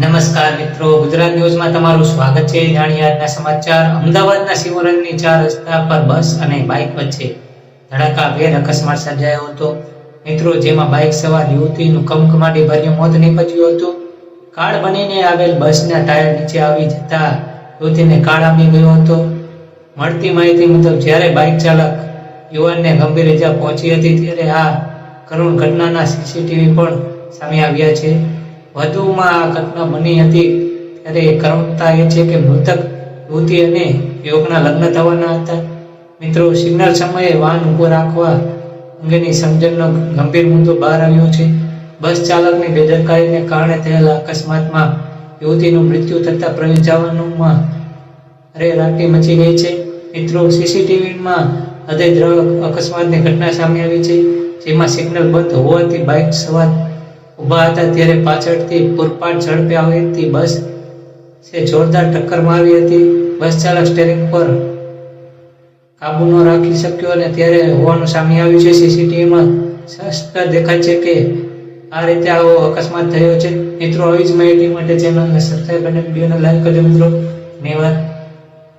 નમસ્કાર મિત્રો, ગુજરાત ન્યૂઝમાં તમારું સ્વાગત છે। જાણીએ આજના સમાચાર। અમદાવાદના શિવરંગની 4 રસ્તા પર બસ અને બાઇક વચ્ચે ધડાકાભેર અકસ્માત સર્જાયો હતો। મિત્રો, જેમાં બાઇક સવાર યુવતીનું કમકમાટી ભર્યું મોત નીપજ્યું હતું। કાળ બનીને આવેલ બસના ટાયર નીચે આવી જતા યુવતીને કાળ આંબી ગયો હતો। મળતી માહિતી મુજબ જ્યારે બાઇક ચાલક યુવાનને ગંભીર ઇજા પહોંચી હતી, ત્યારે આ કરુણ ઘટનાના સીસીટીવી પણ સામે આવ્યા છે। વધુમાં આ ઘટના બની હતી ત્યારે કરુણતા એ છે કે મૃતક યુવતી અને યુવકના લગ્ન થવાના હતા। મિત્રો, સિગ્નલ સમયે વાહન ઊભો રાખવા અંગેની સમજણનો ગંભીર મુદ્દો બહાર આવ્યો છે। બસ ચાલકની બેદરકારીને કારણે થયેલા અકસ્માતમાં યુવતીનું મૃત્યુ થતાં પ્રજાજનોમાં અરેરાટી મચી ગઈ છે। મિત્રો, સીસીટીવીમાં હૃદયદ્રાવક અકસ્માતની ઘટના સામે આવી છે, જેમાં સિગ્નલ બંધ હોવાથી બાઇક સવાર ઊભા હતા ત્યારે પાછળથી પૂરપાટ ઝડપે આવતી બસ જોરદાર ટક્કર મારી હતી। બસ ચાલક સ્ટીયરિંગ પર કાબુ ન રાખી શક્યો અને ત્યારે હોવાનું સામે આવ્યું છે। સીસીટીવીમાં સ્પષ્ટ દેખાય છે કે આ રીતે આવો અકસ્માત થયો છે। મિત્રો, આવી જ માહિતી માટે ચેનલને સબસ્ક્રાઇબ અને વિડીયોને લાઈક કરજો મિત્રો। ધન્યવાદ।